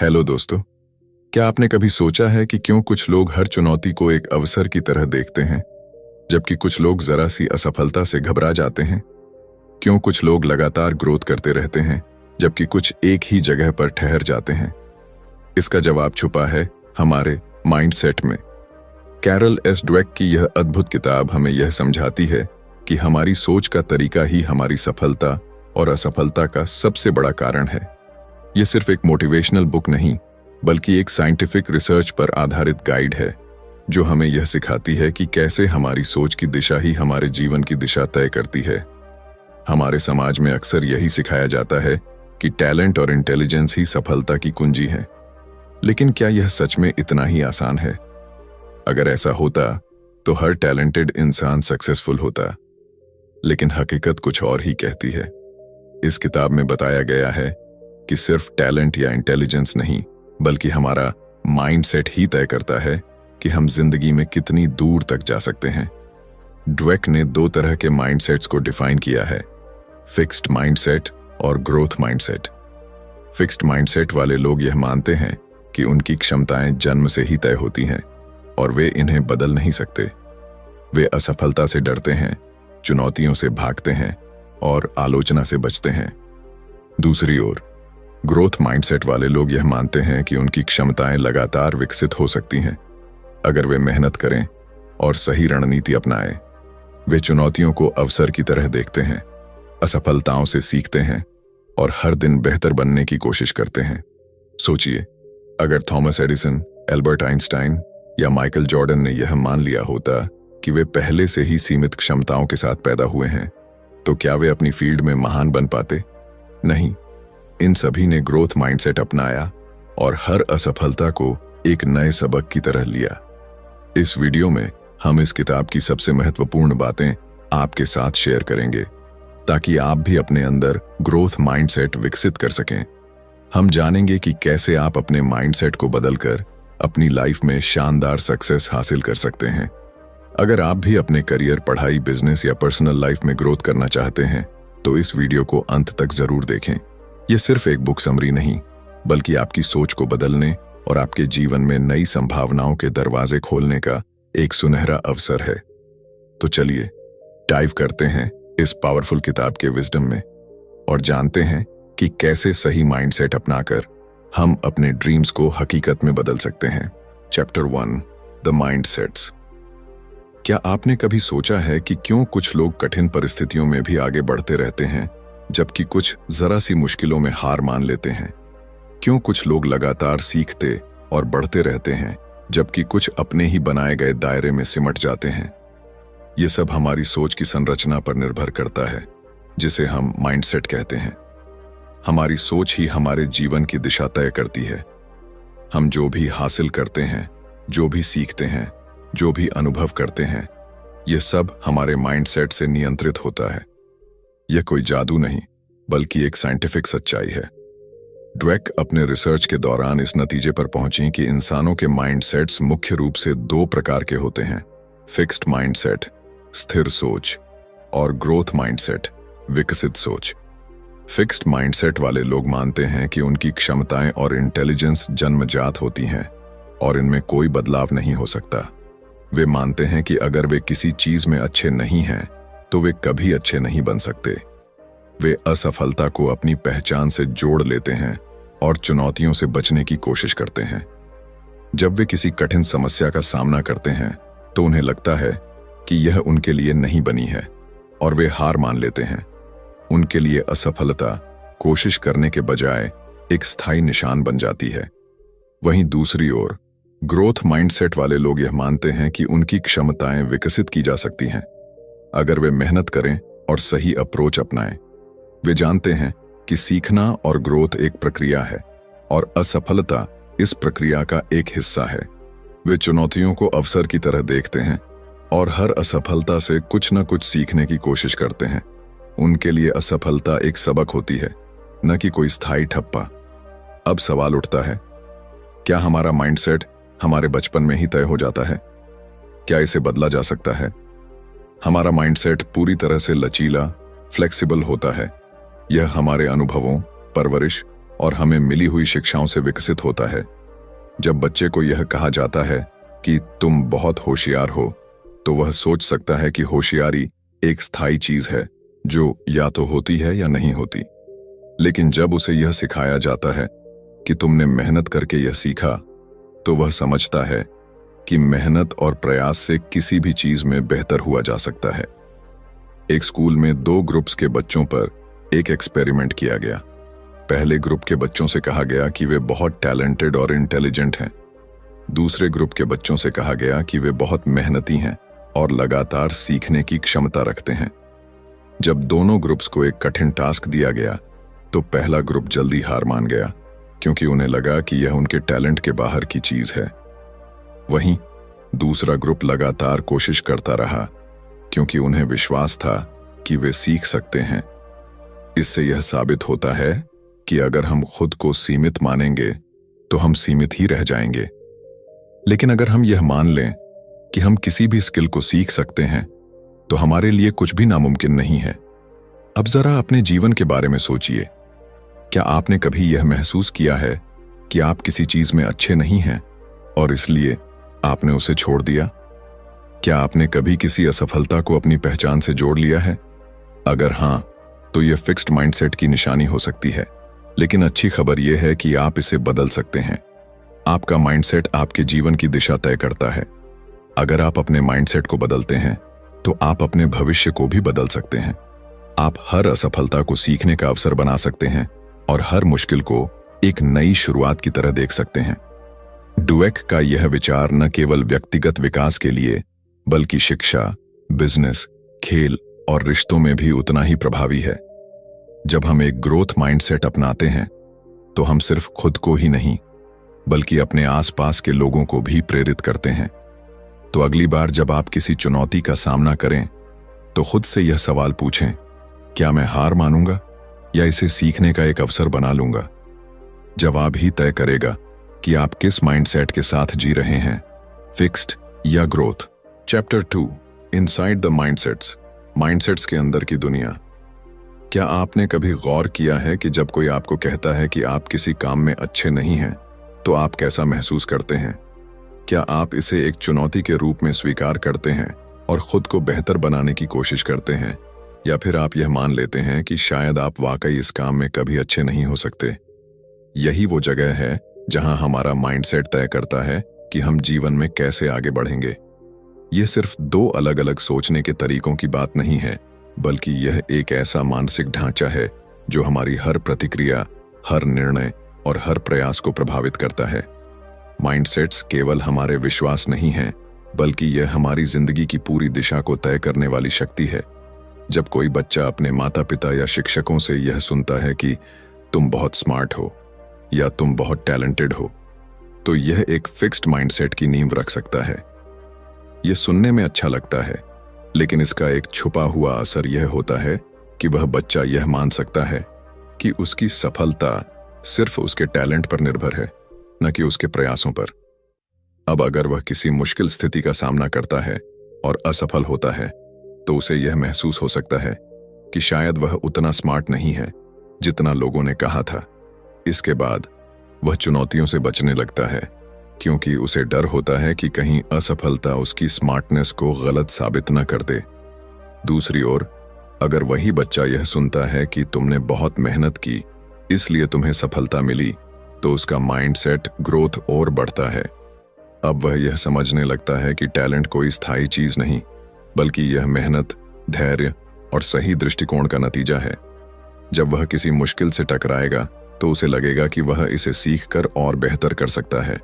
Hello दोस्तों। क्या आपने कभी सोचा है कि क्यों कुछ लोग हर चुनौती को एक अवसर की तरह देखते हैं, जबकि कुछ लोग जरा सी असफलता से घबरा जाते हैं? क्यों कुछ लोग लगातार ग्रोथ करते रहते हैं, जबकि कुछ एक ही जगह पर ठहर जाते हैं? इसका जवाब छुपा है हमारे माइंडसेट में। कैरल एस ड्वेक की यह अद्भुत किताब हमें यह समझाती है कि हमारी सोच का तरीका ही हमारी सफलता और असफलता का सबसे बड़ा कारण है। यह सिर्फ एक मोटिवेशनल बुक नहीं, बल्कि एक साइंटिफिक रिसर्च पर आधारित गाइड है, जो हमें यह सिखाती है कि कैसे हमारी सोच की दिशा ही हमारे जीवन की दिशा तय करती है। हमारे समाज में अक्सर यही सिखाया जाता है कि टैलेंट और इंटेलिजेंस ही सफलता की कुंजी है। लेकिन क्या यह सच में इतना ही आसान है? अगर ऐसा होता तो हर टैलेंटेड इंसान सक्सेसफुल होता। लेकिन हकीकत कुछ और ही कहती है। इस किताब में बताया गया है कि सिर्फ टैलेंट या इंटेलिजेंस नहीं, बल्कि हमारा माइंडसेट ही तय करता है कि हम जिंदगी में कितनी दूर तक जा सकते हैं। ड्वेक ने दो तरह के माइंडसेट्स को डिफाइन किया है, फिक्स्ड माइंडसेट और ग्रोथ माइंडसेट। फिक्स्ड माइंडसेट वाले लोग यह मानते हैं कि उनकी क्षमताएं जन्म से ही तय होती हैं और वे इन्हें बदल नहीं सकते। वे असफलता से डरते हैं, चुनौतियों से भागते हैं और आलोचना से बचते हैं। दूसरी ओर ग्रोथ माइंडसेट वाले लोग यह मानते हैं कि उनकी क्षमताएं लगातार विकसित हो सकती हैं, अगर वे मेहनत करें और सही रणनीति अपनाएं। वे चुनौतियों को अवसर की तरह देखते हैं, असफलताओं से सीखते हैं और हर दिन बेहतर बनने की कोशिश करते हैं। सोचिए, अगर थॉमस एडिसन, एल्बर्ट आइंस्टाइन या माइकल जॉर्डन ने यह मान लिया होता कि वे पहले से ही सीमित क्षमताओं के साथ पैदा हुए हैं, तो क्या वे अपनी फील्ड में महान बन पाते? नहीं। इन सभी ने ग्रोथ माइंडसेट अपनाया और हर असफलता को एक नए सबक की तरह लिया। इस वीडियो में हम इस किताब की सबसे महत्वपूर्ण बातें आपके साथ शेयर करेंगे, ताकि आप भी अपने अंदर ग्रोथ माइंडसेट विकसित कर सकें। हम जानेंगे कि कैसे आप अपने माइंडसेट को बदलकर अपनी लाइफ में शानदार सक्सेस हासिल कर सकते हैं। अगर आप भी अपने करियर, पढ़ाई, बिजनेस या पर्सनल लाइफ में ग्रोथ करना चाहते हैं, तो इस वीडियो को अंत तक जरूर देखें। यह सिर्फ एक बुक समरी नहीं, बल्कि आपकी सोच को बदलने और आपके जीवन में नई संभावनाओं के दरवाजे खोलने का एक सुनहरा अवसर है। तो चलिए डाइव करते हैं इस पावरफुल किताब के विजडम में और जानते हैं कि कैसे सही माइंडसेट अपनाकर हम अपने ड्रीम्स को हकीकत में बदल सकते हैं। Chapter 1, the mindsets. क्या आपने कभी सोचा है कि क्यों कुछ लोग कठिन परिस्थितियों में भी आगे बढ़ते रहते हैं, जबकि कुछ जरा सी मुश्किलों में हार मान लेते हैं? क्यों कुछ लोग लगातार सीखते और बढ़ते रहते हैं, जबकि कुछ अपने ही बनाए गए दायरे में सिमट जाते हैं? ये सब हमारी सोच की संरचना पर निर्भर करता है, जिसे हम माइंडसेट कहते हैं। हमारी सोच ही हमारे जीवन की दिशा तय करती है। हम जो भी हासिल करते हैं, जो भी सीखते हैं, जो भी अनुभव करते हैं, ये सब हमारे माइंडसेट से नियंत्रित होता है। यह कोई जादू नहीं, बल्कि एक साइंटिफिक सच्चाई है। ड्वेक अपने रिसर्च के दौरान इस नतीजे पर पहुंची कि इंसानों के माइंडसेट्स मुख्य रूप से दो प्रकार के होते हैं, फिक्स्ड माइंडसेट, स्थिर सोच, और ग्रोथ माइंडसेट, विकसित सोच। फिक्स्ड माइंडसेट वाले लोग मानते हैं कि उनकी क्षमताएं और इंटेलिजेंस जन्मजात होती हैं और इनमें कोई बदलाव नहीं हो सकता। वे मानते हैं कि अगर वे किसी चीज में अच्छे नहीं हैं, तो वे कभी अच्छे नहीं बन सकते। वे असफलता को अपनी पहचान से जोड़ लेते हैं और चुनौतियों से बचने की कोशिश करते हैं। जब वे किसी कठिन समस्या का सामना करते हैं, तो उन्हें लगता है कि यह उनके लिए नहीं बनी है और वे हार मान लेते हैं। उनके लिए असफलता कोशिश करने के बजाय एक स्थायी निशान बन जाती है। वहीं दूसरी ओर ग्रोथ माइंडसेट वाले लोग यह मानते हैं कि उनकी क्षमताएं विकसित की जा सकती हैं, अगर वे मेहनत करें और सही अप्रोच अपनाएं। वे जानते हैं कि सीखना और ग्रोथ एक प्रक्रिया है और असफलता इस प्रक्रिया का एक हिस्सा है। वे चुनौतियों को अवसर की तरह देखते हैं और हर असफलता से कुछ न कुछ सीखने की कोशिश करते हैं। उनके लिए असफलता एक सबक होती है, न कि कोई स्थायी ठप्पा। अब सवाल उठता है, क्या हमारा माइंडसेट हमारे बचपन में ही तय हो जाता है? क्या इसे बदला जा सकता है? हमारा माइंडसेट पूरी तरह से लचीला, फ्लेक्सिबल होता है। यह हमारे अनुभवों, परवरिश और हमें मिली हुई शिक्षाओं से विकसित होता है। जब बच्चे को यह कहा जाता है कि तुम बहुत होशियार हो, तो वह सोच सकता है कि होशियारी एक स्थायी चीज है जो या तो होती है या नहीं होती। लेकिन जब उसे यह सिखाया जाता है कि तुमने मेहनत करके यह सीखा, तो वह समझता है कि मेहनत और प्रयास से किसी भी चीज में बेहतर हुआ जा सकता है। एक स्कूल में 2 ग्रुप्स के बच्चों पर एक एक्सपेरिमेंट किया गया। पहले ग्रुप के बच्चों से कहा गया कि वे बहुत टैलेंटेड और इंटेलिजेंट हैं। दूसरे ग्रुप के बच्चों से कहा गया कि वे बहुत मेहनती हैं और लगातार सीखने की क्षमता रखते हैं। जब दोनों ग्रुप्स को एक कठिन टास्क दिया गया, तो पहला ग्रुप जल्दी हार मान गया, क्योंकि उन्हें लगा कि यह उनके टैलेंट के बाहर की चीज है। वहीं दूसरा ग्रुप लगातार कोशिश करता रहा, क्योंकि उन्हें विश्वास था कि वे सीख सकते हैं। इससे यह साबित होता है कि अगर हम खुद को सीमित मानेंगे तो हम सीमित ही रह जाएंगे। लेकिन अगर हम यह मान लें कि हम किसी भी स्किल को सीख सकते हैं, तो हमारे लिए कुछ भी नामुमकिन नहीं है। अब जरा अपने जीवन के बारे में सोचिए। क्या आपने कभी यह महसूस किया है कि आप किसी चीज में अच्छे नहीं हैं और इसलिए आपने उसे छोड़ दिया? क्या आपने कभी किसी असफलता को अपनी पहचान से जोड़ लिया है? अगर हां, तो यह फिक्स्ड माइंडसेट की निशानी हो सकती है। लेकिन अच्छी खबर यह है कि आप इसे बदल सकते हैं। आपका माइंडसेट आपके जीवन की दिशा तय करता है। अगर आप अपने माइंडसेट को बदलते हैं, तो आप अपने भविष्य को भी बदल सकते हैं। आप हर असफलता को सीखने का अवसर बना सकते हैं और हर मुश्किल को एक नई शुरुआत की तरह देख सकते हैं। डुवेक का यह विचार न केवल व्यक्तिगत विकास के लिए, बल्कि शिक्षा, बिजनेस, खेल और रिश्तों में भी उतना ही प्रभावी है। जब हम एक ग्रोथ माइंडसेट अपनाते हैं, तो हम सिर्फ खुद को ही नहीं, बल्कि अपने आसपास के लोगों को भी प्रेरित करते हैं। तो अगली बार जब आप किसी चुनौती का सामना करें, तो खुद से यह सवाल पूछें, क्या मैं हार मानूंगा या इसे सीखने का एक अवसर बना लूंगा? जवाब ही तय करेगा कि आप किस माइंडसेट के साथ जी रहे हैं, फिक्स्ड या growth. Chapter 2, inside the mindsets, mindsets के अंदर की दुनिया। क्या आपने कभी गौर किया है कि जब कोई आपको कहता है कि आप किसी काम में अच्छे नहीं हैं, तो आप कैसा महसूस करते हैं? क्या आप इसे एक चुनौती के रूप में स्वीकार करते हैं और खुद को बेहतर बनाने की कोशिश करते हैं, या फिर आप यह मान लेते हैं कि शायद आप वाकई इस काम में कभी अच्छे नहीं हो सकते? यही वो जगह है जहां हमारा माइंडसेट तय करता है कि हम जीवन में कैसे आगे बढ़ेंगे। यह सिर्फ 2 अलग अलग सोचने के तरीकों की बात नहीं है, बल्कि यह एक ऐसा मानसिक ढांचा है जो हमारी हर प्रतिक्रिया, हर निर्णय और हर प्रयास को प्रभावित करता है। माइंडसेट्स केवल हमारे विश्वास नहीं हैं, बल्कि यह हमारी जिंदगी की पूरी दिशा को तय करने वाली शक्ति है। जब कोई बच्चा अपने माता पिता या शिक्षकों से यह सुनता है कि तुम बहुत स्मार्ट हो या तुम बहुत टैलेंटेड हो, तो यह एक फिक्स्ड माइंडसेट की नींव रख सकता है। यह सुनने में अच्छा लगता है, लेकिन इसका एक छुपा हुआ असर यह होता है कि वह बच्चा यह मान सकता है कि उसकी सफलता सिर्फ उसके टैलेंट पर निर्भर है, न कि उसके प्रयासों पर। अब अगर वह किसी मुश्किल स्थिति का सामना करता है और असफल होता है, तो उसे यह महसूस हो सकता है कि शायद वह उतना स्मार्ट नहीं है जितना लोगों ने कहा था। इसके बाद वह चुनौतियों से बचने लगता है, क्योंकि उसे डर होता है कि कहीं असफलता उसकी स्मार्टनेस को गलत साबित न कर दे। दूसरी ओर, अगर वही बच्चा यह सुनता है कि तुमने बहुत मेहनत की, इसलिए तुम्हें सफलता मिली, तो उसका माइंडसेट ग्रोथ और बढ़ता है। अब वह यह समझने लगता है कि टैलेंट कोई स्थायी चीज नहीं, बल्कि यह मेहनत, धैर्य और सही दृष्टिकोण का नतीजा है। जब वह किसी मुश्किल से टकराएगा, तो उसे लगेगा कि वह इसे सीखकर और बेहतर कर सकता है।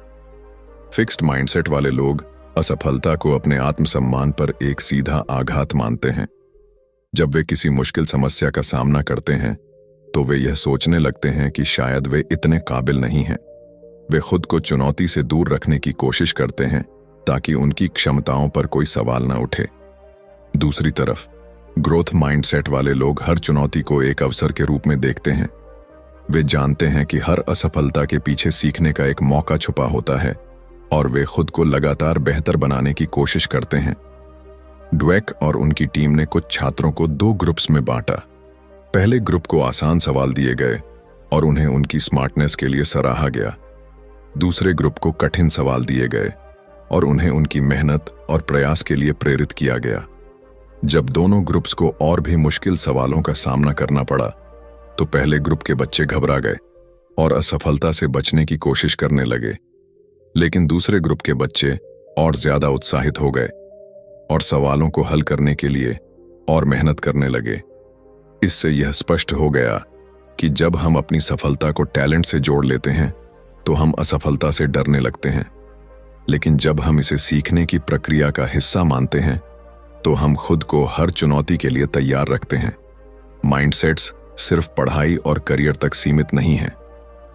फिक्स्ड माइंडसेट वाले लोग असफलता को अपने आत्मसम्मान पर एक सीधा आघात मानते हैं। जब वे किसी मुश्किल समस्या का सामना करते हैं, तो वे यह सोचने लगते हैं कि शायद वे इतने काबिल नहीं हैं। वे खुद को चुनौती से दूर रखने की कोशिश करते हैं, ताकि उनकी क्षमताओं पर कोई सवाल न उठे। दूसरी तरफ, ग्रोथ माइंडसेट वाले लोग हर चुनौती को एक अवसर के रूप में देखते हैं। वे जानते हैं कि हर असफलता के पीछे सीखने का एक मौका छुपा होता है, और वे खुद को लगातार बेहतर बनाने की कोशिश करते हैं। ड्वेक और उनकी टीम ने कुछ छात्रों को 2 ग्रुप्स में बांटा। पहले ग्रुप को आसान सवाल दिए गए और उन्हें उनकी स्मार्टनेस के लिए सराहा गया। दूसरे ग्रुप को कठिन सवाल दिए गए और उन्हें उनकी मेहनत और प्रयास के लिए प्रेरित किया गया। जब दोनों ग्रुप्स को और भी मुश्किल सवालों का सामना करना पड़ा तो पहले ग्रुप के बच्चे घबरा गए और असफलता से बचने की कोशिश करने लगे, लेकिन दूसरे ग्रुप के बच्चे और ज्यादा उत्साहित हो गए और सवालों को हल करने के लिए और मेहनत करने लगे। इससे यह स्पष्ट हो गया कि जब हम अपनी सफलता को टैलेंट से जोड़ लेते हैं तो हम असफलता से डरने लगते हैं, लेकिन जब हम इसे सीखने की प्रक्रिया का हिस्सा मानते हैं तो हम खुद को हर चुनौती के लिए तैयार रखते हैं। माइंडसेट्स सिर्फ पढ़ाई और करियर तक सीमित नहीं हैं,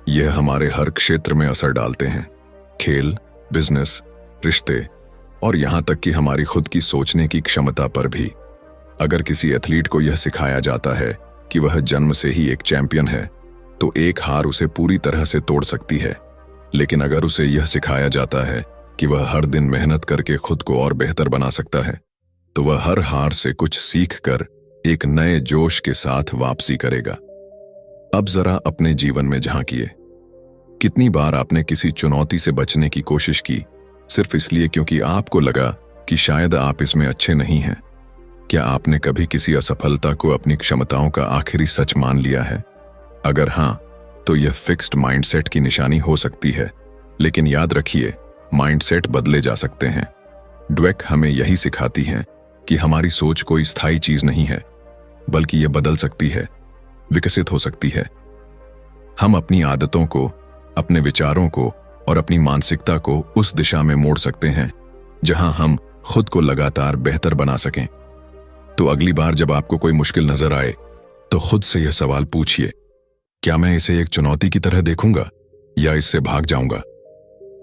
यह हमारे हर क्षेत्र में असर डालते हैं। खेल, बिजनेस, रिश्ते और यहां तक कि हमारी खुद की सोचने की क्षमता पर भी। अगर किसी एथलीट को यह सिखाया जाता है कि वह जन्म से ही एक चैंपियन है तो एक हार उसे पूरी तरह से तोड़ सकती है, लेकिन अगर उसे यह सिखाया जाता है कि वह हर दिन मेहनत करके खुद को और बेहतर बना सकता है तो वह हर हार से कुछ सीख कर एक नए जोश के साथ वापसी करेगा। अब जरा अपने जीवन में झांकिए। कितनी बार आपने किसी चुनौती से बचने की कोशिश की सिर्फ इसलिए क्योंकि आपको लगा कि शायद आप इसमें अच्छे नहीं हैं? क्या आपने कभी किसी असफलता को अपनी क्षमताओं का आखिरी सच मान लिया है? अगर हां, तो यह फिक्स्ड माइंडसेट की निशानी हो सकती है, लेकिन याद रखिए, माइंडसेट बदले जा सकते हैं। ड्वेक हमें यही सिखाती हैं कि हमारी सोच कोई स्थायी चीज नहीं है, बल्कि यह बदल सकती है, विकसित हो सकती है। हम अपनी आदतों को, अपने विचारों को और अपनी मानसिकता को उस दिशा में मोड़ सकते हैं जहां हम खुद को लगातार बेहतर बना सकें। तो अगली बार जब आपको कोई मुश्किल नजर आए तो खुद से यह सवाल पूछिए, क्या मैं इसे एक चुनौती की तरह देखूंगा या इससे भाग जाऊंगा?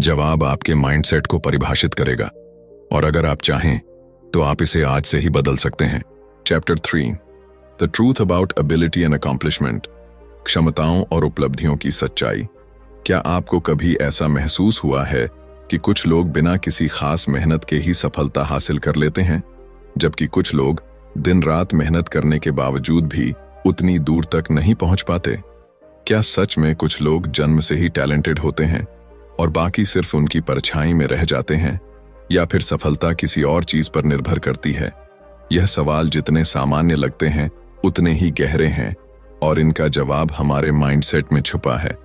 जवाब आपके माइंडसेट को परिभाषित करेगा, और अगर आप चाहें तो आप इसे आज से ही बदल सकते हैं। Chapter 3, the truth about ability and accomplishment, क्षमताओं और उपलब्धियों की सच्चाई। क्या आपको कभी ऐसा महसूस हुआ है कि कुछ लोग बिना किसी खास मेहनत के ही सफलता हासिल कर लेते हैं, जबकि कुछ लोग दिन रात मेहनत करने के बावजूद भी उतनी दूर तक नहीं पहुंच पाते? क्या सच में कुछ लोग जन्म से ही टैलेंटेड होते हैं और बाकी सिर्फ उनकी परछाई में रह जाते हैं, या फिर सफलता किसी और चीज पर निर्भर करती है? यह सवाल जितने सामान्य लगते हैं उतने ही गहरे हैं, और इनका जवाब हमारे माइंडसेट में छुपा है।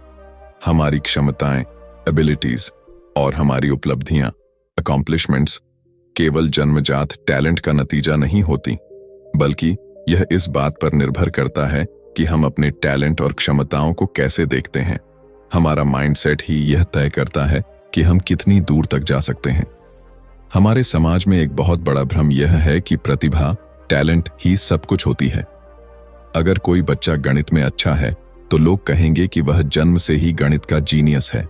हमारी क्षमताएं, एबिलिटीज और हमारी उपलब्धियां, अकॉम्प्लिशमेंट्स, केवल जन्मजात टैलेंट का नतीजा नहीं होती, बल्कि यह इस बात पर निर्भर करता है कि हम अपने टैलेंट और क्षमताओं को कैसे देखते हैं। हमारा माइंडसेट ही यह तय करता है कि हम कितनी दूर तक जा सकते हैं। हमारे समाज में एक बहुत बड़ा भ्रम यह है कि प्रतिभा, टैलेंट ही सब कुछ होती है। अगर कोई बच्चा गणित में अच्छा है तो लोग कहेंगे कि वह जन्म से ही गणित का जीनियस है।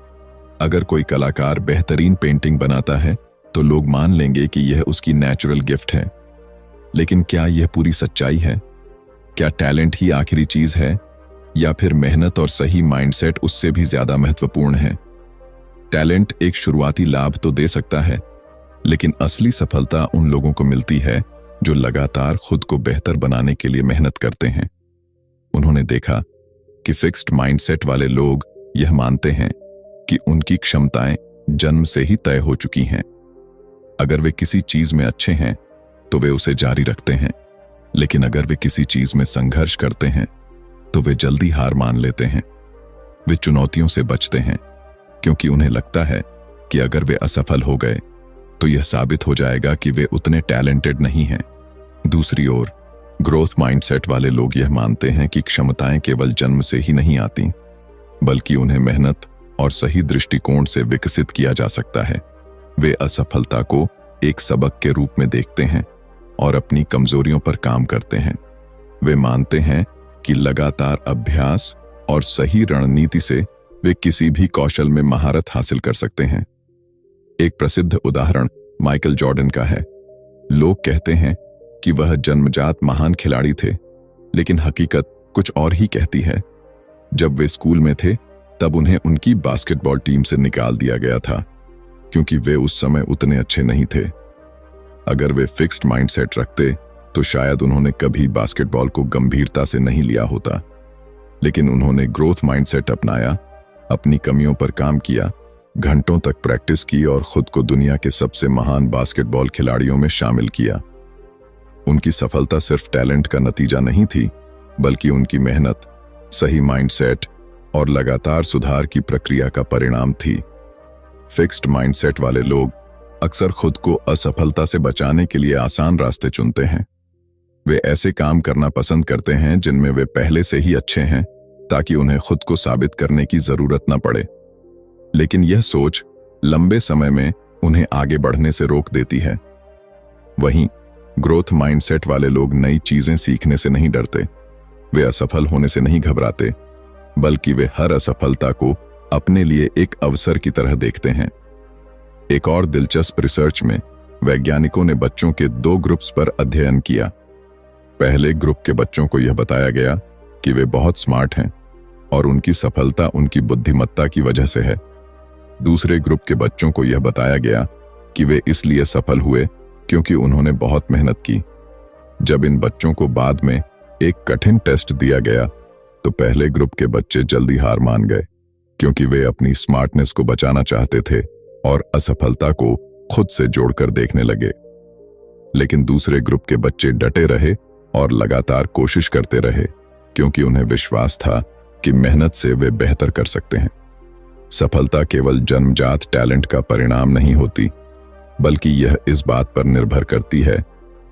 अगर कोई कलाकार बेहतरीन पेंटिंग बनाता है तो लोग मान लेंगे कि यह उसकी नेचुरल गिफ्ट है। लेकिन क्या यह पूरी सच्चाई है? क्या टैलेंट ही आखिरी चीज है, या फिर मेहनत और सही माइंडसेट उससे भी ज्यादा महत्वपूर्ण है? टैलेंट एक शुरुआती लाभ तो दे सकता है, लेकिन असली सफलता उन लोगों को मिलती है जो लगातार खुद को बेहतर बनाने के लिए मेहनत करते हैं। उन्होंने देखा कि फिक्स्ड माइंडसेट वाले लोग यह मानते हैं कि उनकी क्षमताएं जन्म से ही तय हो चुकी हैं। अगर वे किसी चीज में अच्छे हैं तो वे उसे जारी रखते हैं, लेकिन अगर वे किसी चीज में संघर्ष करते हैं तो वे जल्दी हार मान लेते हैं। वे चुनौतियों से बचते हैं क्योंकि उन्हें लगता है कि अगर वे असफल हो गए तो यह साबित हो जाएगा कि वे उतने टैलेंटेड नहीं हैं। दूसरी ओर, ग्रोथ माइंडसेट वाले लोग यह मानते हैं कि क्षमताएं केवल जन्म से ही नहीं आती, बल्कि उन्हें मेहनत और सही दृष्टिकोण से विकसित किया जा सकता है। वे असफलता को एक सबक के रूप में देखते हैं और अपनी कमजोरियों पर काम करते हैं। वे मानते हैं कि लगातार अभ्यास और सही रणनीति से वे किसी भी कौशल में महारत हासिल कर सकते हैं। एक प्रसिद्ध उदाहरण माइकल जॉर्डन का है। लोग कहते हैं कि वह जन्मजात महान खिलाड़ी थे, लेकिन हकीकत कुछ और ही कहती है। जब वे स्कूल में थे तब उन्हें उनकी बास्केटबॉल टीम से निकाल दिया गया था क्योंकि वे उस समय उतने अच्छे नहीं थे। अगर वे फिक्स्ड माइंडसेट रखते तो शायद उन्होंने कभी बास्केटबॉल को गंभीरता से नहीं लिया होता। लेकिन उन्होंने ग्रोथ माइंडसेट अपनाया, अपनी कमियों पर काम किया, घंटों तक प्रैक्टिस की और खुद को दुनिया के सबसे महान बास्केटबॉल खिलाड़ियों में शामिल किया। उनकी सफलता सिर्फ टैलेंट का नतीजा नहीं थी, बल्कि उनकी मेहनत, सही माइंडसेट और लगातार सुधार की प्रक्रिया का परिणाम थी। फिक्स्ड माइंडसेट वाले लोग अक्सर खुद को असफलता से बचाने के लिए आसान रास्ते चुनते हैं। वे ऐसे काम करना पसंद करते हैं जिनमें वे पहले से ही अच्छे हैं, ताकि उन्हें खुद को साबित करने की जरूरत न पड़े। लेकिन यह सोच लंबे समय में उन्हें आगे बढ़ने से रोक देती है। वहीं ग्रोथ माइंडसेट वाले लोग नई चीजें सीखने से नहीं डरते, वे असफल होने से नहीं घबराते, बल्कि वे हर असफलता को अपने लिए एक अवसर की तरह देखते हैं। एक और दिलचस्प रिसर्च में वैज्ञानिकों ने बच्चों के 2 ग्रुप्स पर अध्ययन किया। पहले ग्रुप के बच्चों को यह बताया गया कि वे बहुत स्मार्ट हैं और उनकी सफलता उनकी बुद्धिमत्ता की वजह से है। दूसरे ग्रुप के बच्चों को यह बताया गया कि वे इसलिए सफल हुए क्योंकि उन्होंने बहुत मेहनत की। जब इन बच्चों को बाद में एक कठिन टेस्ट दिया गया, तो पहले ग्रुप के बच्चे जल्दी हार मान गए, क्योंकि वे अपनी स्मार्टनेस को बचाना चाहते थे और असफलता को खुद से जोड़कर देखने लगे। लेकिन दूसरे ग्रुप के बच्चे डटे रहे और लगातार कोशिश करते रहे, क्योंकि उन्हें विश्वास था कि मेहनत से वे बेहतर कर सकते हैं। सफलता केवल जन्मजात टैलेंट का परिणाम नहीं होती, बल्कि यह इस बात पर निर्भर करती है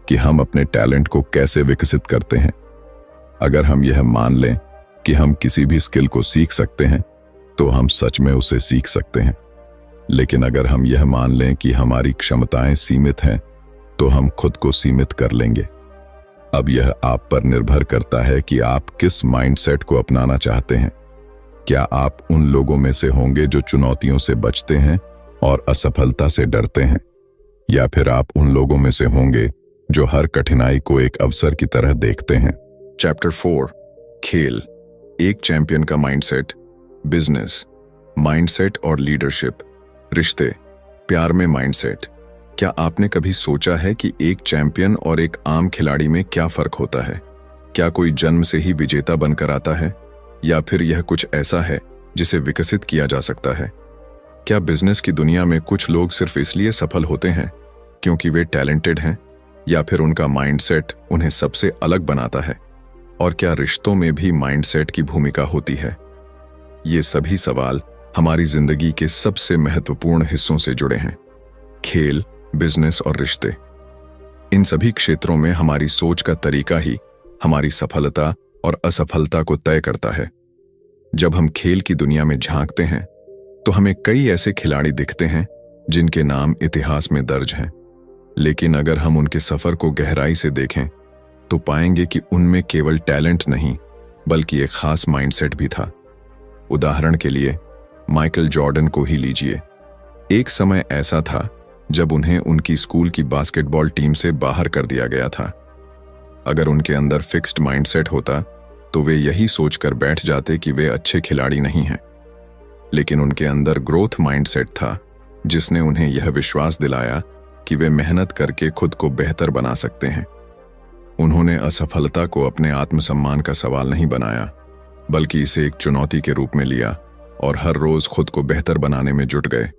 कि हम अपने टैलेंट को कैसे विकसित करते हैं। अगर हम यह मान लें कि हम किसी भी स्किल को सीख सकते हैं, तो हम सच में उसे सीख सकते हैं। लेकिन अगर हम यह मान लें कि हमारी क्षमताएं सीमित हैं, तो हम खुद को सीमित कर लेंगे। अब यह आप पर निर्भर करता है कि आप किस माइंडसेट को अपनाना चाहते हैं। क्या आप उन लोगों में से होंगे जो चुनौतियों से बचते हैं और असफलता से डरते हैं, या फिर आप उन लोगों में से होंगे जो हर कठिनाई को एक अवसर की तरह देखते हैं। चैप्टर 4, खेल, एक चैंपियन का माइंडसेट, बिजनेस, माइंडसेट और लीडरशिप, रिश्ते, प्यार में माइंडसेट। क्या आपने कभी सोचा है कि एक चैंपियन और एक आम खिलाड़ी में क्या फर्क होता है? क्या कोई जन्म से ही विजेता बनकर आता है, या फिर यह कुछ ऐसा है जिसे विकसित किया जा सकता है? क्या बिजनेस की दुनिया में कुछ लोग सिर्फ इसलिए सफल होते हैं क्योंकि वे टैलेंटेड हैं, या फिर उनका माइंडसेट उन्हें सबसे अलग बनाता है? और क्या रिश्तों में भी माइंडसेट की भूमिका होती है? ये सभी सवाल हमारी जिंदगी के सबसे महत्वपूर्ण हिस्सों से जुड़े हैं। खेल, बिजनेस और रिश्ते, इन सभी क्षेत्रों में हमारी सोच का तरीका ही हमारी सफलता और असफलता को तय करता है। जब हम खेल की दुनिया में झांकते हैं, तो हमें कई ऐसे खिलाड़ी दिखते हैं जिनके नाम इतिहास में दर्ज हैं। लेकिन अगर हम उनके सफर को गहराई से देखें, तो पाएंगे कि उनमें केवल टैलेंट नहीं, बल्कि एक खास माइंडसेट भी था। उदाहरण के लिए माइकल जॉर्डन को ही लीजिए। एक समय ऐसा था जब उन्हें उनकी स्कूल की बास्केटबॉल टीम से बाहर कर दिया गया था। अगर उनके अंदर फिक्स्ड माइंडसेट होता, तो वे यही सोचकर बैठ जाते कि वे अच्छे खिलाड़ी नहीं हैं। लेकिन उनके अंदर ग्रोथ माइंडसेट था, जिसने उन्हें यह विश्वास दिलाया कि वे मेहनत करके खुद को बेहतर बना सकते हैं। उन्होंने असफलता को अपने आत्मसम्मान का सवाल नहीं बनाया, बल्कि इसे एक चुनौती के रूप में लिया और हर रोज खुद को बेहतर बनाने में जुट गए।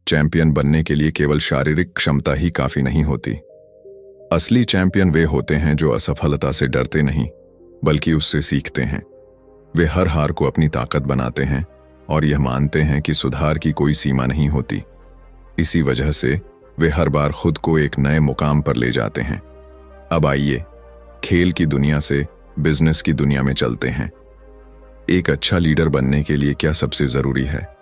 चैंपियन बनने के लिए केवल शारीरिक क्षमता ही काफी नहीं होती। असली चैंपियन वे होते हैं जो असफलता से डरते नहीं, बल्कि उससे सीखते हैं। वे हर हार को अपनी ताकत बनाते हैं और यह मानते हैं कि सुधार की कोई सीमा नहीं होती। इसी वजह से वे हर बार खुद को एक नए मुकाम पर ले जाते हैं। अब आइए खेल की दुनिया से बिजनेस की दुनिया में चलते हैं। एक अच्छा लीडर बनने के लिए क्या सबसे जरूरी है?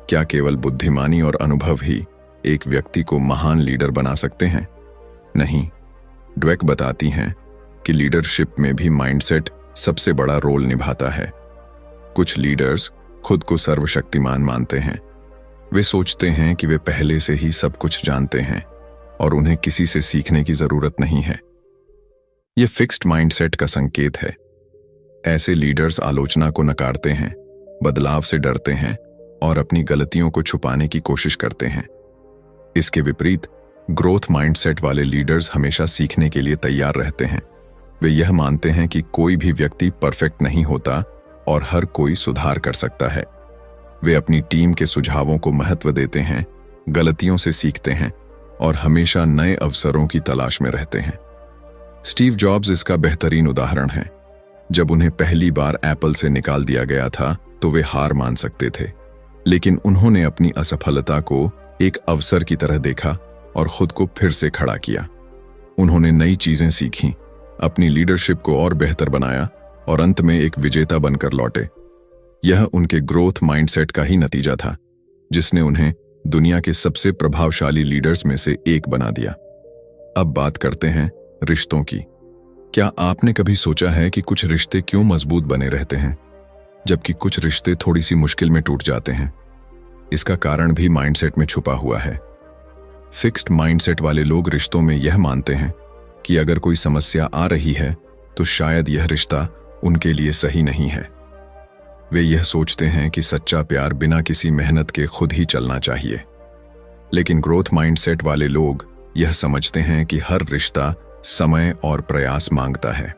क्या केवल बुद्धिमानी और अनुभव ही एक व्यक्ति को महान लीडर बना सकते हैं? नहीं। ड्वेक बताती हैं कि लीडरशिप में भी माइंडसेट सबसे बड़ा रोल निभाता है। कुछ लीडर्स खुद को सर्वशक्तिमान मानते हैं। वे सोचते हैं कि वे पहले से ही सब कुछ जानते हैं और उन्हें किसी से सीखने की जरूरत नहीं है। यह फिक्स्ड माइंडसेट का संकेत है। ऐसे लीडर्स आलोचना को नकारते हैं, बदलाव से डरते हैं और अपनी गलतियों को छुपाने की कोशिश करते हैं। इसके विपरीत ग्रोथ माइंडसेट वाले लीडर्स हमेशा सीखने के लिए तैयार रहते हैं। वे यह मानते हैं कि कोई भी व्यक्ति परफेक्ट नहीं होता और हर कोई सुधार कर सकता है। वे अपनी टीम के सुझावों को महत्व देते हैं, गलतियों से सीखते हैं और हमेशा नए अवसरों की तलाश में रहते हैं। स्टीव जॉब्स इसका बेहतरीन उदाहरण है। जब उन्हें पहली बार एप्पल से निकाल दिया गया था तो वे हार मान सकते थे, लेकिन उन्होंने अपनी असफलता को एक अवसर की तरह देखा और खुद को फिर से खड़ा किया। उन्होंने नई चीजें सीखीं, अपनी लीडरशिप को और बेहतर बनाया और अंत में एक विजेता बनकर लौटे। यह उनके ग्रोथ माइंडसेट का ही नतीजा था, जिसने उन्हें दुनिया के सबसे प्रभावशाली लीडर्स में से एक बना दिया। अब बात करते हैं रिश्तों की। क्या आपने कभी सोचा है कि कुछ रिश्ते क्यों मजबूत बने रहते हैं, जबकि कुछ रिश्ते थोड़ी सी मुश्किल में टूट जाते हैं? इसका कारण भी माइंडसेट में छुपा हुआ है। फिक्स्ड माइंडसेट वाले लोग रिश्तों में यह मानते हैं कि अगर कोई समस्या आ रही है तो शायद यह रिश्ता उनके लिए सही नहीं है। वे यह सोचते हैं कि सच्चा प्यार बिना किसी मेहनत के खुद ही चलना चाहिए। लेकिन ग्रोथ माइंडसेट वाले लोग यह समझते हैं कि हर रिश्ता समय और प्रयास मांगता है।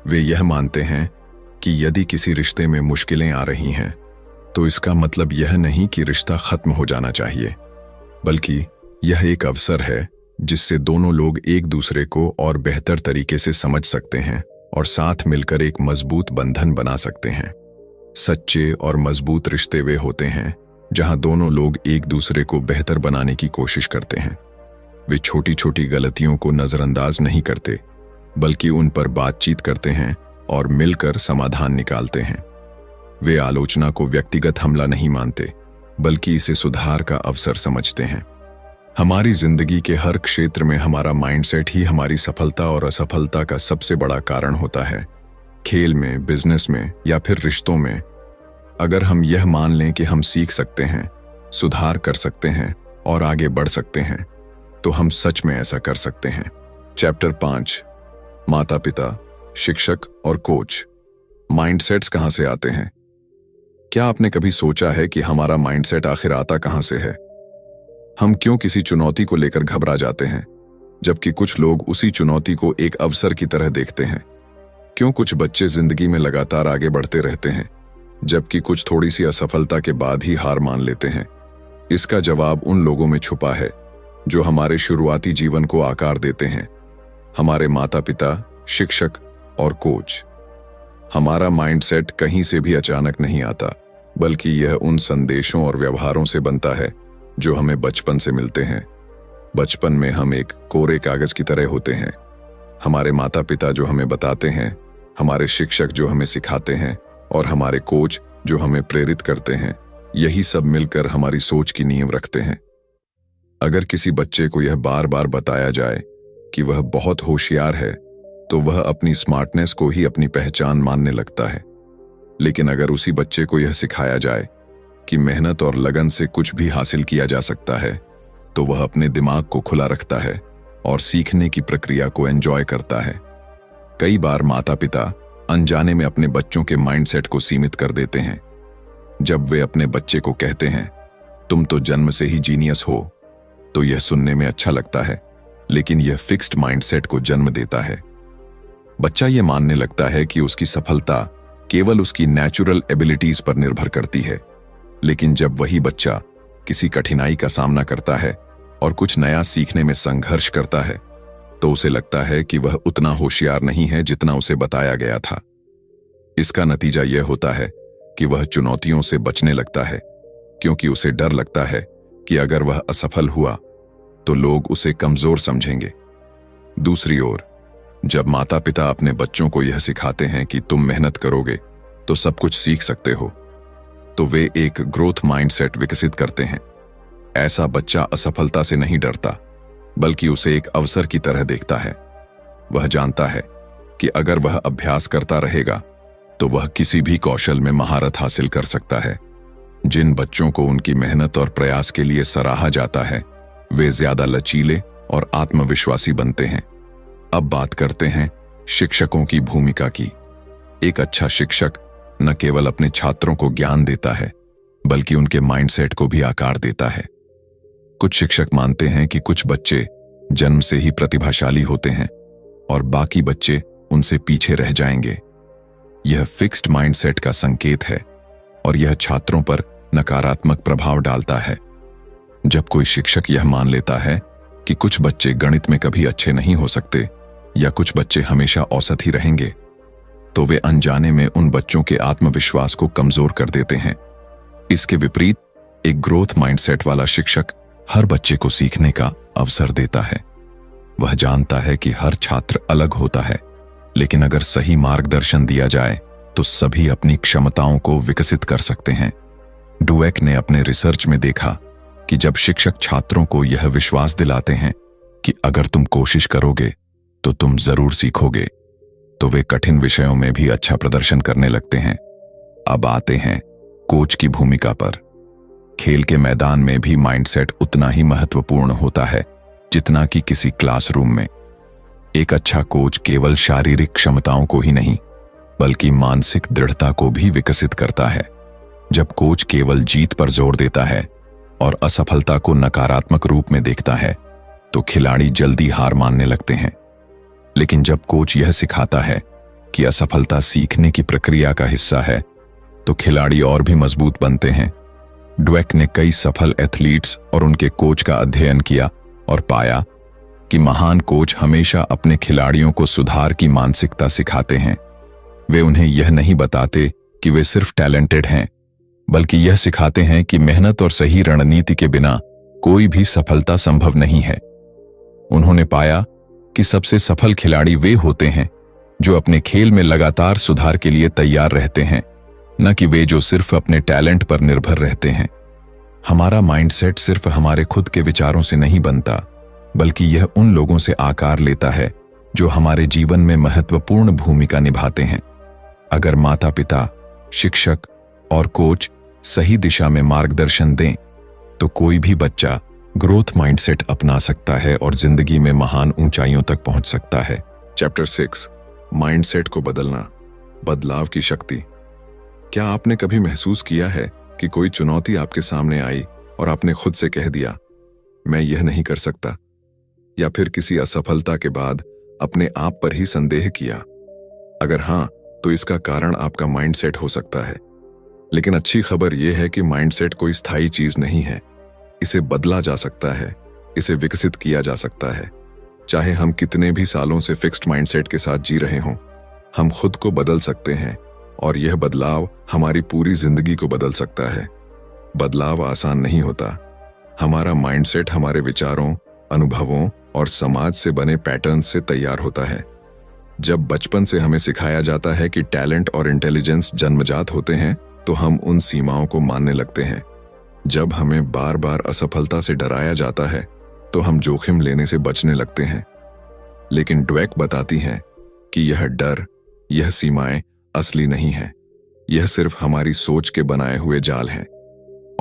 वे यह मानते हैं कि यदि किसी रिश्ते में मुश्किलें आ रही हैं तो इसका मतलब यह नहीं कि रिश्ता खत्म हो जाना चाहिए, बल्कि यह एक अवसर है जिससे दोनों लोग एक दूसरे को और बेहतर तरीके से समझ सकते हैं और साथ मिलकर एक मजबूत बंधन बना सकते हैं। सच्चे और मजबूत रिश्ते वे होते हैं जहां दोनों लोग एक दूसरे को बेहतर बनाने की कोशिश करते हैं। वे छोटी छोटी गलतियों को नजरअंदाज नहीं करते, बल्कि उन पर बातचीत करते हैं और मिलकर समाधान निकालते हैं। वे आलोचना को व्यक्तिगत हमला नहीं मानते, बल्कि इसे सुधार का अवसर समझते हैं। हमारी जिंदगी के हर क्षेत्र में हमारा माइंडसेट ही हमारी सफलता और असफलता का सबसे बड़ा कारण होता है। खेल में, बिजनेस में या फिर रिश्तों में। अगर हम यह मान लें कि हम सीख सकते हैं, सुधार कर सकते हैं और आगे बढ़ सकते हैं, तो हम सच में ऐसा कर सकते हैं। चैप्टर 5, माता पिता, शिक्षक और कोच। माइंडसेट्स कहां से आते हैं? क्या आपने कभी सोचा है कि हमारा माइंडसेट आखिर आता कहां से है? हम क्यों किसी चुनौती को लेकर घबरा जाते हैं, जबकि कुछ लोग उसी चुनौती को एक अवसर की तरह देखते हैं? क्यों कुछ बच्चे जिंदगी में लगातार आगे बढ़ते रहते हैं, जबकि कुछ थोड़ी सी असफलता के बाद ही हार मान लेते हैं? इसका जवाब उन लोगों में छुपा है जो हमारे शुरुआती जीवन को आकार देते हैं, हमारे माता पिता, शिक्षक और कोच। हमारा माइंडसेट कहीं से भी अचानक नहीं आता, बल्कि यह उन संदेशों और व्यवहारों से बनता है जो हमें बचपन से मिलते हैं। बचपन में हम एक कोरे कागज की तरह होते हैं। हमारे माता पिता जो हमें बताते हैं, हमारे शिक्षक जो हमें सिखाते हैं और हमारे कोच जो हमें प्रेरित करते हैं, यही सब मिलकर हमारी सोच की नींव रखते हैं। अगर किसी बच्चे को यह बार बार बताया जाए कि वह बहुत होशियार है, तो वह अपनी स्मार्टनेस को ही अपनी पहचान मानने लगता है। लेकिन अगर उसी बच्चे को यह सिखाया जाए कि मेहनत और लगन से कुछ भी हासिल किया जा सकता है, तो वह अपने दिमाग को खुला रखता है और सीखने की प्रक्रिया को एंजॉय करता है। कई बार माता पिता अनजाने में अपने बच्चों के माइंडसेट को सीमित कर देते हैं। जब वे अपने बच्चे को कहते हैं, तुम तो जन्म से ही जीनियस हो, तो यह सुनने में अच्छा लगता है, लेकिन यह फिक्स्ड माइंडसेट को जन्म देता है। बच्चा यह मानने लगता है कि उसकी सफलता केवल उसकी नेचुरल एबिलिटीज पर निर्भर करती है। लेकिन जब वही बच्चा किसी कठिनाई का सामना करता है और कुछ नया सीखने में संघर्ष करता है, तो उसे लगता है कि वह उतना होशियार नहीं है जितना उसे बताया गया था। इसका नतीजा यह होता है कि वह चुनौतियों से बचने लगता है, क्योंकि उसे डर लगता है कि अगर वह असफल हुआ तो लोग उसे कमजोर समझेंगे। दूसरी ओर, जब माता पिता अपने बच्चों को यह सिखाते हैं कि तुम मेहनत करोगे तो सब कुछ सीख सकते हो, तो वे एक ग्रोथ माइंडसेट विकसित करते हैं। ऐसा बच्चा असफलता से नहीं डरता, बल्कि उसे एक अवसर की तरह देखता है। वह जानता है कि अगर वह अभ्यास करता रहेगा तो वह किसी भी कौशल में महारत हासिल कर सकता है। जिन बच्चों को उनकी मेहनत और प्रयास के लिए सराहा जाता है, वे ज्यादा लचीले और आत्मविश्वासी बनते हैं। अब बात करते हैं शिक्षकों की भूमिका की। एक अच्छा शिक्षक न केवल अपने छात्रों को ज्ञान देता है, बल्कि उनके माइंडसेट को भी आकार देता है। कुछ शिक्षक मानते हैं कि कुछ बच्चे जन्म से ही प्रतिभाशाली होते हैं और बाकी बच्चे उनसे पीछे रह जाएंगे। यह फिक्स्ड माइंडसेट का संकेत है और यह छात्रों पर नकारात्मक प्रभाव डालता है। जब कोई शिक्षक यह मान लेता है कि कुछ बच्चे गणित में कभी अच्छे नहीं हो सकते या कुछ बच्चे हमेशा औसत ही रहेंगे, तो वे अनजाने में उन बच्चों के आत्मविश्वास को कमजोर कर देते हैं। इसके विपरीत एक ग्रोथ माइंडसेट वाला शिक्षक हर बच्चे को सीखने का अवसर देता है। वह जानता है कि हर छात्र अलग होता है, लेकिन अगर सही मार्गदर्शन दिया जाए तो सभी अपनी क्षमताओं को विकसित कर सकते हैं। डुवेक ने अपने रिसर्च में देखा कि जब शिक्षक छात्रों को यह विश्वास दिलाते हैं कि अगर तुम कोशिश करोगे तो तुम जरूर सीखोगे, तो वे कठिन विषयों में भी अच्छा प्रदर्शन करने लगते हैं। अब आते हैं कोच की भूमिका पर। खेल के मैदान में भी माइंडसेट उतना ही महत्वपूर्ण होता है जितना कि किसी क्लासरूम में। एक अच्छा कोच केवल शारीरिक क्षमताओं को ही नहीं बल्कि मानसिक दृढ़ता को भी विकसित करता है। जब कोच केवल जीत पर जोर देता है और असफलता को नकारात्मक रूप में देखता है तो खिलाड़ी जल्दी हार मानने लगते हैं। लेकिन जब कोच यह सिखाता है कि असफलता सीखने की प्रक्रिया का हिस्सा है तो खिलाड़ी और भी मजबूत बनते हैं। ड्वेक ने कई सफल एथलीट्स और उनके कोच का अध्ययन किया और पाया कि महान कोच हमेशा अपने खिलाड़ियों को सुधार की मानसिकता सिखाते हैं। वे उन्हें यह नहीं बताते कि वे सिर्फ टैलेंटेड हैं, बल्कि यह सिखाते हैं कि मेहनत और सही रणनीति के बिना कोई भी सफलता संभव नहीं है। उन्होंने पाया कि सबसे सफल खिलाड़ी वे होते हैं जो अपने खेल में लगातार सुधार के लिए तैयार रहते हैं, न कि वे जो सिर्फ अपने टैलेंट पर निर्भर रहते हैं। हमारा माइंडसेट सिर्फ हमारे खुद के विचारों से नहीं बनता, बल्कि यह उन लोगों से आकार लेता है जो हमारे जीवन में महत्वपूर्ण भूमिका निभाते हैं। अगर माता पिता, शिक्षक और कोच सही दिशा में मार्गदर्शन दें तो कोई भी बच्चा ग्रोथ माइंडसेट अपना सकता है और जिंदगी में महान ऊंचाइयों तक पहुंच सकता है। चैप्टर 6, माइंडसेट को बदलना, बदलाव की शक्ति। क्या आपने कभी महसूस किया है कि कोई चुनौती आपके सामने आई और आपने खुद से कह दिया, मैं यह नहीं कर सकता, या फिर किसी असफलता के बाद अपने आप पर ही संदेह किया? अगर हां, तो इसका कारण आपका माइंडसेट हो सकता है। लेकिन अच्छी खबर यह है कि माइंडसेट कोई स्थायी चीज नहीं है। इसे बदला जा सकता है, इसे विकसित किया जा सकता है। चाहे हम कितने भी सालों से फिक्स्ड माइंडसेट के साथ जी रहे हों, हम खुद को बदल सकते हैं और यह बदलाव हमारी पूरी जिंदगी को बदल सकता है। बदलाव आसान नहीं होता। हमारा माइंडसेट हमारे विचारों, अनुभवों और समाज से बने पैटर्न्स से तैयार होता है। जब बचपन से हमें सिखाया जाता है कि टैलेंट और इंटेलिजेंस जन्मजात होते हैं, तो हम उन सीमाओं को मानने लगते हैं। जब हमें बार बार असफलता से डराया जाता है, तो हम जोखिम लेने से बचने लगते हैं। लेकिन ड्वेक बताती हैं कि यह डर, यह सीमाएं असली नहीं है। यह सिर्फ हमारी सोच के बनाए हुए जाल हैं।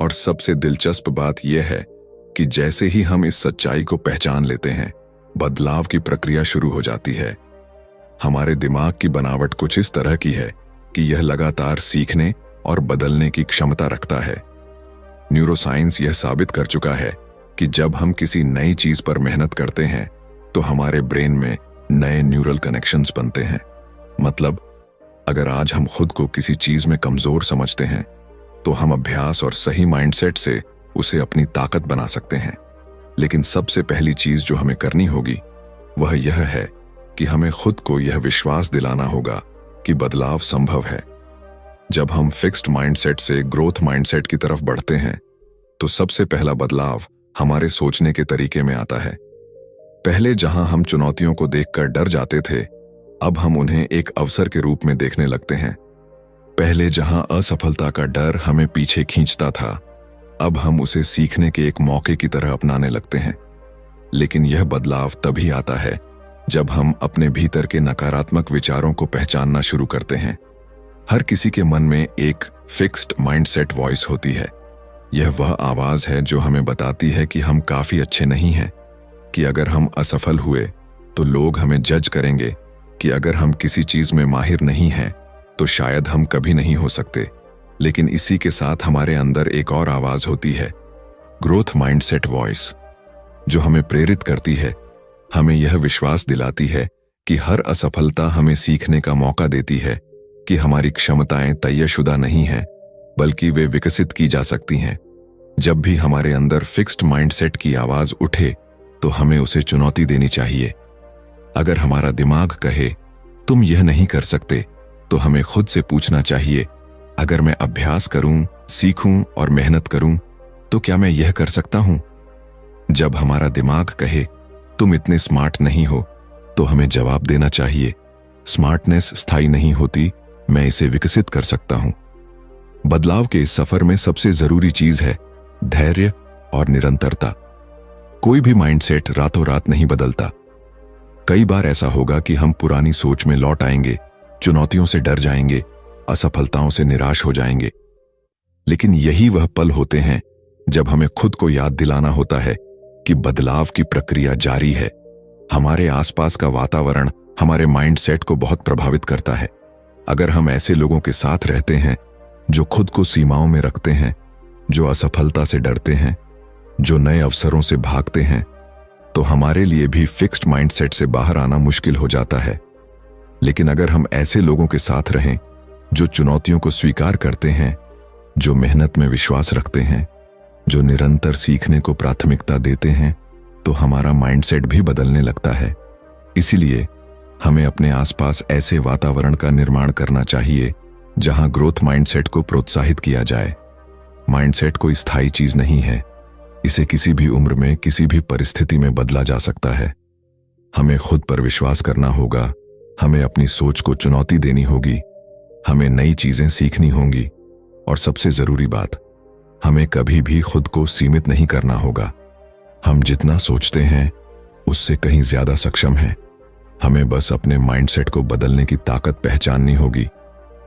और सबसे दिलचस्प बात यह है कि जैसे ही हम इस सच्चाई को पहचान लेते हैं, बदलाव की प्रक्रिया शुरू हो जाती है। हमारे दिमाग की बनावट कुछ इस तरह की है कि यह लगातार सीखने और बदलने की क्षमता रखता है। न्यूरोसाइंस यह साबित कर चुका है कि जब हम किसी नई चीज पर मेहनत करते हैं तो हमारे ब्रेन में नए न्यूरल कनेक्शंस बनते हैं। मतलब, अगर आज हम खुद को किसी चीज में कमजोर समझते हैं तो हम अभ्यास और सही माइंडसेट से उसे अपनी ताकत बना सकते हैं। लेकिन सबसे पहली चीज जो हमें करनी होगी वह यह है कि हमें खुद को यह विश्वास दिलाना होगा कि बदलाव संभव है। जब हम फिक्स्ड माइंडसेट से ग्रोथ माइंडसेट की तरफ बढ़ते हैं तो सबसे पहला बदलाव हमारे सोचने के तरीके में आता है। पहले जहां हम चुनौतियों को देखकर डर जाते थे, अब हम उन्हें एक अवसर के रूप में देखने लगते हैं। पहले जहां असफलता का डर हमें पीछे खींचता था, अब हम उसे सीखने के एक मौके की तरह अपनाने लगते हैं। लेकिन यह बदलाव तभी आता है जब हम अपने भीतर के नकारात्मक विचारों को पहचानना शुरू करते हैं। हर किसी के मन में एक फिक्स्ड माइंडसेट वॉइस होती है। यह वह आवाज है जो हमें बताती है कि हम काफी अच्छे नहीं हैं, कि अगर हम असफल हुए तो लोग हमें जज करेंगे, कि अगर हम किसी चीज में माहिर नहीं हैं तो शायद हम कभी नहीं हो सकते। लेकिन इसी के साथ हमारे अंदर एक और आवाज होती है, ग्रोथ माइंडसेट वॉइस, जो हमें प्रेरित करती है, हमें यह विश्वास दिलाती है कि हर असफलता हमें सीखने का मौका देती है, कि हमारी क्षमताएं तयशुदा नहीं हैं, बल्कि वे विकसित की जा सकती हैं। जब भी हमारे अंदर फिक्स्ड माइंडसेट की आवाज उठे तो हमें उसे चुनौती देनी चाहिए। अगर हमारा दिमाग कहे तुम यह नहीं कर सकते, तो हमें खुद से पूछना चाहिए, अगर मैं अभ्यास करूं, सीखूं और मेहनत करूं, तो क्या मैं यह कर सकता हूं? जब हमारा दिमाग कहे तुम इतने स्मार्ट नहीं हो, तो हमें जवाब देना चाहिए, स्मार्टनेस स्थायी नहीं होती, मैं इसे विकसित कर सकता हूं। बदलाव के इस सफर में सबसे जरूरी चीज है धैर्य और निरंतरता। कोई भी माइंडसेट रातों रात नहीं बदलता। कई बार ऐसा होगा कि हम पुरानी सोच में लौट आएंगे, चुनौतियों से डर जाएंगे, असफलताओं से निराश हो जाएंगे। लेकिन यही वह पल होते हैं जब हमें खुद को याद दिलाना होता है कि बदलाव की प्रक्रिया जारी है। हमारे आसपास का वातावरण हमारे माइंडसेट को बहुत प्रभावित करता है। अगर हम ऐसे लोगों के साथ रहते हैं जो खुद को सीमाओं में रखते हैं, जो असफलता से डरते हैं, जो नए अवसरों से भागते हैं, तो हमारे लिए भी फिक्स्ड माइंडसेट से बाहर आना मुश्किल हो जाता है। लेकिन अगर हम ऐसे लोगों के साथ रहें जो चुनौतियों को स्वीकार करते हैं, जो मेहनत में विश्वास रखते हैं, जो निरंतर सीखने को प्राथमिकता देते हैं, तो हमारा माइंडसेट भी बदलने लगता है। इसीलिए हमें अपने आसपास ऐसे वातावरण का निर्माण करना चाहिए जहां ग्रोथ माइंडसेट को प्रोत्साहित किया जाए। माइंडसेट कोई स्थायी चीज नहीं है, इसे किसी भी उम्र में किसी भी परिस्थिति में बदला जा सकता है। हमें खुद पर विश्वास करना होगा, हमें अपनी सोच को चुनौती देनी होगी, हमें नई चीजें सीखनी होंगी, और सबसे जरूरी बात, हमें कभी भी खुद को सीमित नहीं करना होगा। हम जितना सोचते हैं उससे कहीं ज्यादा सक्षम हैं। हमें बस अपने माइंडसेट को बदलने की ताकत पहचाननी होगी,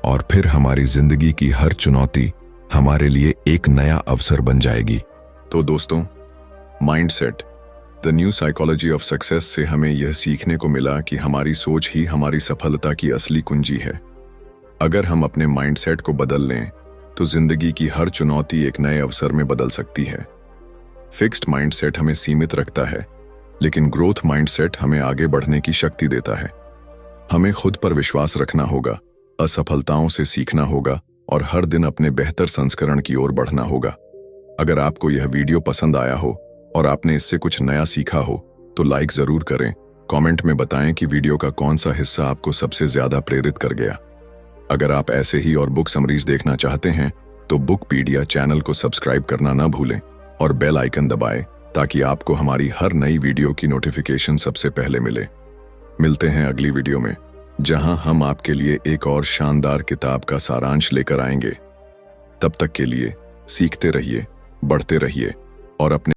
और फिर हमारी जिंदगी की हर चुनौती हमारे लिए एक नया अवसर बन जाएगी। तो दोस्तों, mindset the new psychology of success से हमें यह सीखने को मिला कि हमारी सोच ही हमारी सफलता की असली कुंजी है। अगर हम अपने माइंडसेट को बदल लें तो जिंदगी की हर चुनौती एक नए अवसर में बदल सकती है। फिक्स्ड माइंडसेट हमें सीमित रखता है, लेकिन ग्रोथ माइंडसेट हमें आगे बढ़ने की शक्ति देता है। हमें खुद पर विश्वास रखना होगा, असफलताओं से सीखना होगा और हर दिन अपने बेहतर संस्करण की ओर बढ़ना होगा। अगर आपको यह वीडियो पसंद आया हो और आपने इससे कुछ नया सीखा हो तो लाइक जरूर करें। कमेंट में बताएं कि वीडियो का कौन सा हिस्सा आपको सबसे ज्यादा प्रेरित कर गया। अगर आप ऐसे ही और बुक समरीज देखना चाहते हैं तो बुकपीडिया चैनल को सब्सक्राइब करना ना भूलें और बेल आइकन दबाएं ताकि आपको हमारी हर नई वीडियो की नोटिफिकेशन सबसे पहले मिले। मिलते हैं अगली वीडियो में, जहां हम आपके लिए एक और शानदार किताब का सारांश लेकर आएंगे। तब तक के लिए सीखते रहिए, बढ़ते रहिए और अपने